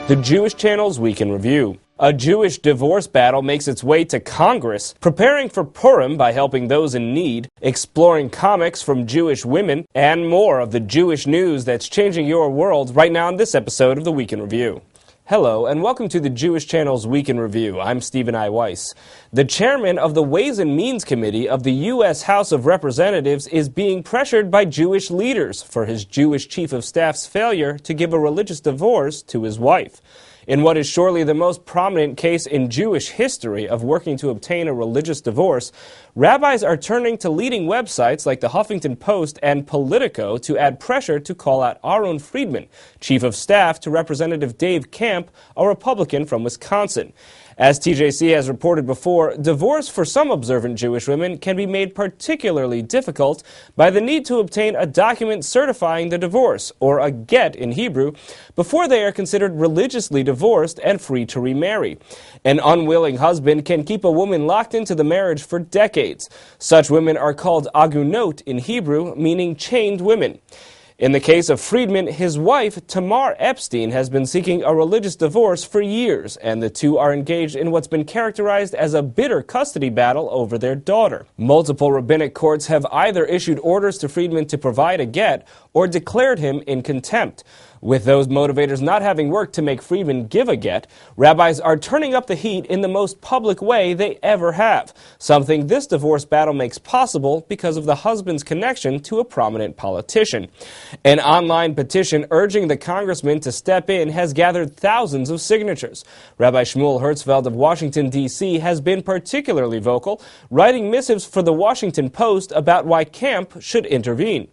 The Jewish Channel's Week in Review. A Jewish divorce battle makes its way to Congress, preparing for Purim by helping those in need, exploring comics from Jewish women, and more of the Jewish news that's changing your world right now in this episode of the Week in Review. Hello, and welcome to the Jewish Channel's Week in Review. I'm Stephen I. Weiss. The chairman of the Ways and Means Committee of the U.S. House of Representatives is being pressured by Jewish leaders for his Jewish chief of staff's failure to give a religious divorce to his wife. In what is surely the most prominent case in Jewish history of working to obtain a religious divorce, rabbis are turning to leading websites like the Huffington Post and Politico to add pressure to call out Aaron Friedman, chief of staff to Representative Dave Camp, a Republican from Wisconsin. As TJC has reported before, divorce for some observant Jewish women can be made particularly difficult by the need to obtain a document certifying the divorce, or a get in Hebrew, before they are considered religiously divorced and free to remarry. An unwilling husband can keep a woman locked into the marriage for decades. Such women are called agunot in Hebrew, meaning chained women. In the case of Friedman, his wife, Tamar Epstein, has been seeking a religious divorce for years, and the two are engaged in what's been characterized as a bitter custody battle over their daughter. Multiple rabbinic courts have either issued orders to Friedman to provide a get or declared him in contempt. With those motivators not having worked to make Friedman give a get, rabbis are turning up the heat in the most public way they ever have, something this divorce battle makes possible because of the husband's connection to a prominent politician. An online petition urging the congressman to step in has gathered thousands of signatures. Rabbi Shmuel Hertzfeld of Washington, D.C. has been particularly vocal, writing missives for the Washington Post about why Camp should intervene.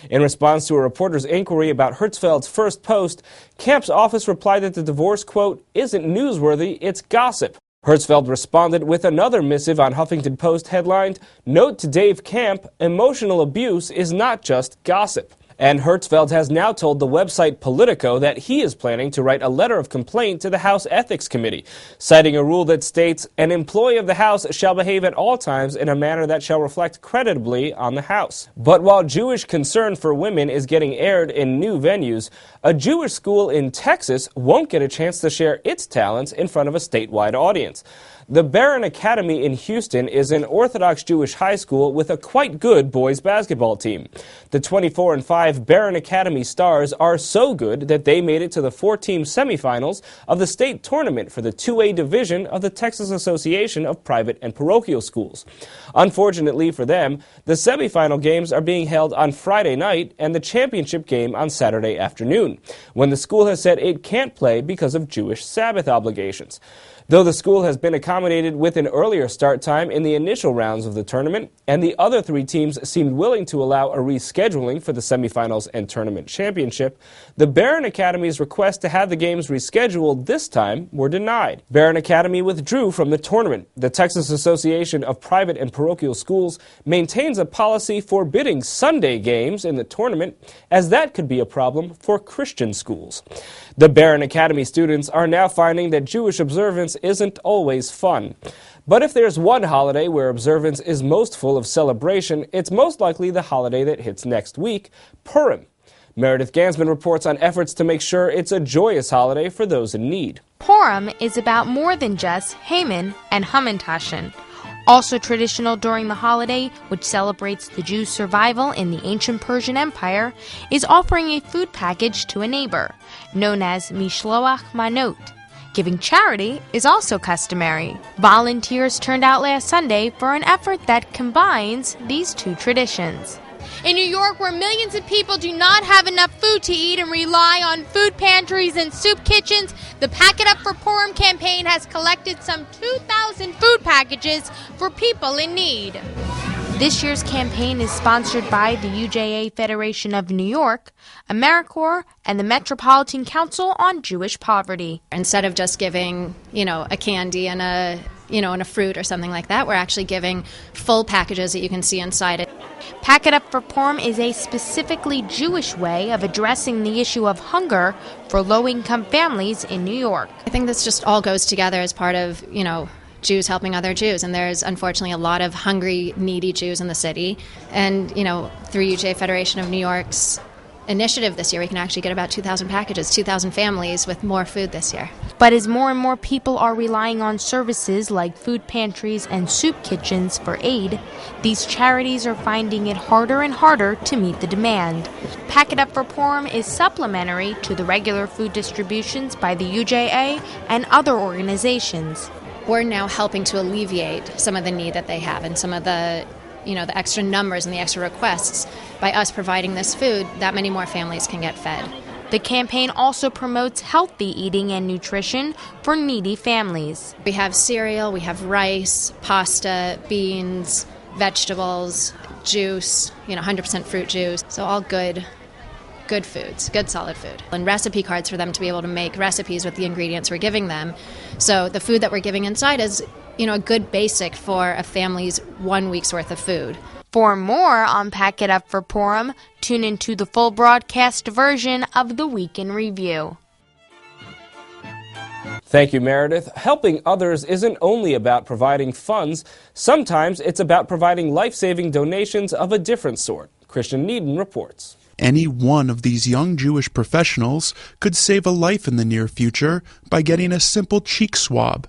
In response to a reporter's inquiry about Hertzfeld's first post, Camp's office replied that the divorce, quote, isn't newsworthy, it's gossip. Hertzfeld responded with another missive on Huffington Post headlined, "Note to Dave Camp, emotional abuse is not just gossip." And Hertzfeld has now told the website Politico that he is planning to write a letter of complaint to the House Ethics Committee, citing a rule that states, an employee of the House shall behave at all times in a manner that shall reflect creditably on the House. But while Jewish concern for women is getting aired in new venues, a Jewish school in Texas won't get a chance to share its talents in front of a statewide audience. The Barron Academy in Houston is an Orthodox Jewish high school with a quite good boys basketball team. The 24-5 Barron Academy Stars are so good that they made it to the 4-team semifinals of the state tournament for the 2A division of the Texas Association of Private and Parochial Schools. Unfortunately for them, the semifinal games are being held on Friday night and the championship game on Saturday afternoon, when the school has said it can't play because of Jewish Sabbath obligations. Though the school has been accommodated with an earlier start time in the initial rounds of the tournament, and the other three teams seemed willing to allow a rescheduling for the semifinals and tournament championship, the Barron Academy's request to have the games rescheduled this time were denied. Barron Academy withdrew from the tournament. The Texas Association of Private and Parochial Schools maintains a policy forbidding Sunday games in the tournament, as that could be a problem for Christian schools. The Barron Academy students are now finding that Jewish observance isn't always fun. But if there's one holiday where observance is most full of celebration, it's most likely the holiday that hits next week, Purim. Meredith Gansman reports on efforts to make sure it's a joyous holiday for those in need. Purim is about more than just Haman and Hamantashen. Also traditional during the holiday, which celebrates the Jews' survival in the ancient Persian Empire, is offering a food package to a neighbor, known as Mishloach Manot. Giving charity is also customary. Volunteers turned out last Sunday for an effort that combines these two traditions. In New York, where millions of people do not have enough food to eat and rely on food pantries and soup kitchens, the Pack It Up for Purim campaign has collected some 2,000 food packages for people in need. This year's campaign is sponsored by the UJA Federation of New York, AmeriCorps, and the Metropolitan Council on Jewish Poverty. Instead of just giving, a candy and a fruit or something like that, we're actually giving full packages that you can see inside it. Pack It Up for Purim is a specifically Jewish way of addressing the issue of hunger for low-income families in New York. I think this just all goes together as part of, Jews helping other Jews, and there's unfortunately a lot of hungry, needy Jews in the city. And, through UJA Federation of New York's initiative this year, we can actually get about 2,000 packages, 2,000 families with more food this year. But as more and more people are relying on services like food pantries and soup kitchens for aid, these charities are finding it harder and harder to meet the demand. Pack It Up for Purim is supplementary to the regular food distributions by the UJA and other organizations. We're now helping to alleviate some of the need that they have and some of the the extra numbers and the extra requests. By us providing this food, that many more families can get fed. The campaign also promotes healthy eating and nutrition for needy families. We have cereal, we have rice, pasta, beans, vegetables, juice, 100% fruit juice. So all good foods, good solid food. And recipe cards for them to be able to make recipes with the ingredients we're giving them. So the food that we're giving inside is, a good basic for a family's 1 week's worth of food. For more on Pack It Up for Purim, tune into the full broadcast version of the Week in Review. Thank you, Meredith. Helping others isn't only about providing funds. Sometimes it's about providing life-saving donations of a different sort. Christian Needon reports. Any one of these young Jewish professionals could save a life in the near future by getting a simple cheek swab.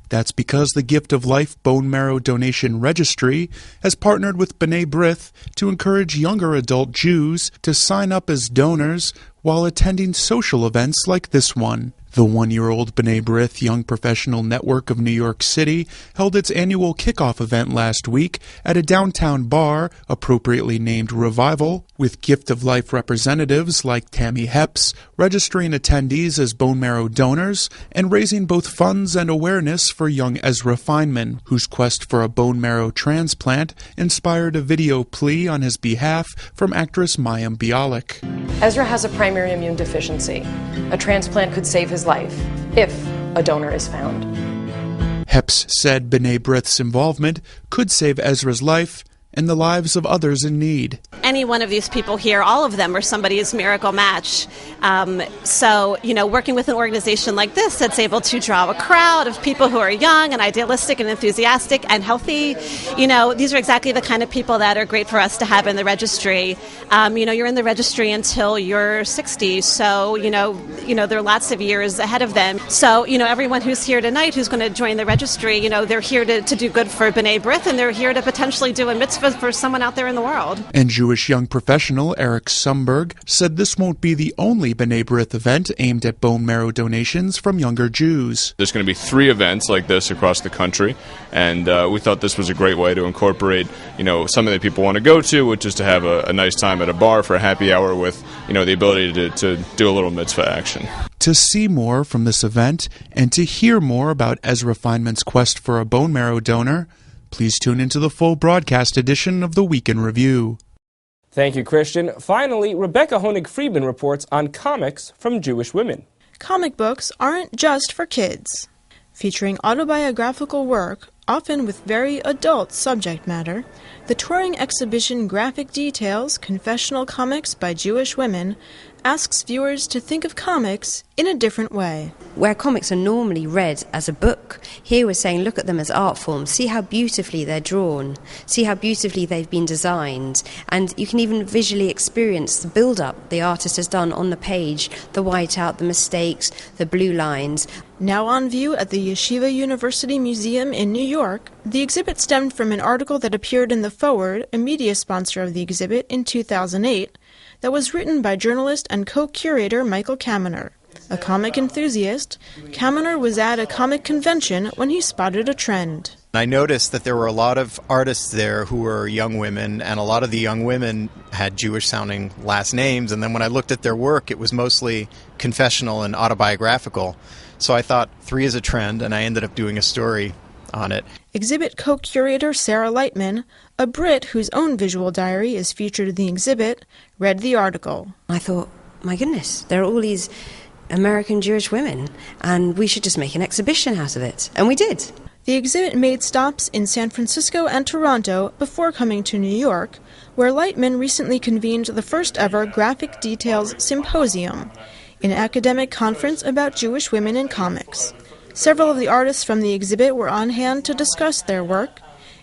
That's because the Gift of Life Bone Marrow Donation Registry has partnered with B'nai B'rith to encourage younger adult Jews to sign up as donors while attending social events like this one. The one-year-old B'nai B'rith Young Professional Network of New York City held its annual kickoff event last week at a downtown bar, appropriately named Revival, with Gift of Life representatives like Tammy Hepps registering attendees as bone marrow donors and raising both funds and awareness for young Ezra Feynman, whose quest for a bone marrow transplant inspired a video plea on his behalf from actress Mayim Bialik. Ezra has a primary immune deficiency. A transplant could save his life, if a donor is found. Hepps said B'nai B'rith's involvement could save Ezra's life and the lives of others in need. Any one of these people here, all of them are somebody's miracle match. So, working with an organization like this that's able to draw a crowd of people who are young and idealistic and enthusiastic and healthy, these are exactly the kind of people that are great for us to have in the registry. You're in the registry until you're 60, so, there are lots of years ahead of them. So, everyone who's here tonight who's going to join the registry, they're here to do good for B'nai B'rith, and they're here to potentially do a mitzvah for someone out there in the world. And Jewish young professional Eric Sumberg said this won't be the only B'nai B'rith event aimed at bone marrow donations from younger Jews. There's going to be 3 events like this across the country, and we thought this was a great way to incorporate, something that people want to go to, which is to have a nice time at a bar for a happy hour with, the ability to do a little mitzvah action. To see more from this event and to hear more about Ezra Feynman's quest for a bone marrow donor, please tune into the full broadcast edition of the Week in Review. Thank you, Christian. Finally, Rebecca Honig-Friedman reports on comics from Jewish women. Comic books aren't just for kids. Featuring autobiographical work, often with very adult subject matter, the touring exhibition Graphic Details, Confessional Comics by Jewish Women asks viewers to think of comics in a different way. Where comics are normally read as a book, here we're saying look at them as art forms, see how beautifully they're drawn, see how beautifully they've been designed, and you can even visually experience the build-up the artist has done on the page, the whiteout, the mistakes, the blue lines. Now on view at the Yeshiva University Museum in New York, the exhibit stemmed from an article that appeared in The Forward, a media sponsor of the exhibit, in 2008, that was written by journalist and co-curator Michael Kaminer. A comic enthusiast, Kaminer was at a comic convention when he spotted a trend. I noticed that there were a lot of artists there who were young women, and a lot of the young women had Jewish-sounding last names, and then when I looked at their work, it was mostly confessional and autobiographical. So I thought 3 is a trend, and I ended up doing a story on it. Exhibit co-curator Sarah Lightman, a Brit whose own visual diary is featured in the exhibit, read the article. I thought, my goodness, there are all these American Jewish women, and we should just make an exhibition out of it. And we did. The exhibit made stops in San Francisco and Toronto before coming to New York, where Lightman recently convened the first ever Graphic Details Symposium, an academic conference about Jewish women in comics. Several of the artists from the exhibit were on hand to discuss their work,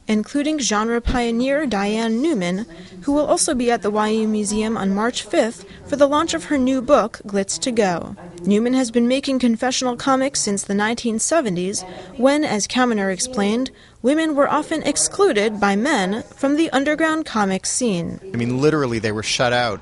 including genre pioneer Diane Newman, who will also be at the YU Museum on March 5th for the launch of her new book, Glitz to Go. Newman has been making confessional comics since the 1970s, when, as Kaminer explained, women were often excluded by men from the underground comics scene. I mean, literally, they were shut out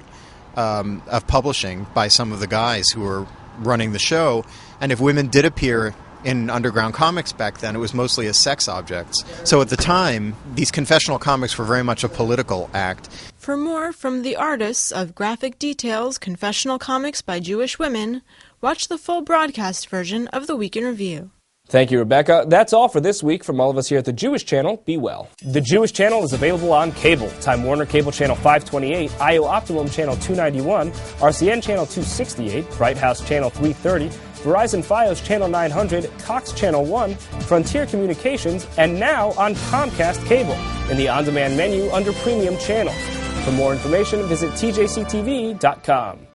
of publishing by some of the guys who were running the show, and if women did appear in underground comics back then, it was mostly as sex objects. So at the time, these confessional comics were very much a political act. For more from the artists of Graphic Details Confessional Comics by Jewish Women, watch the full broadcast version of the Week in Review. Thank you, Rebecca. That's all for this week from all of us here at the Jewish Channel. Be well. The Jewish Channel is available on cable. Time Warner Cable Channel 528, IO Optimum Channel 291, RCN Channel 268, Bright House Channel 330, Verizon Fios Channel 900, Cox Channel 1, Frontier Communications, and now on Comcast Cable in the on-demand menu under Premium Channels. For more information, visit tjctv.com.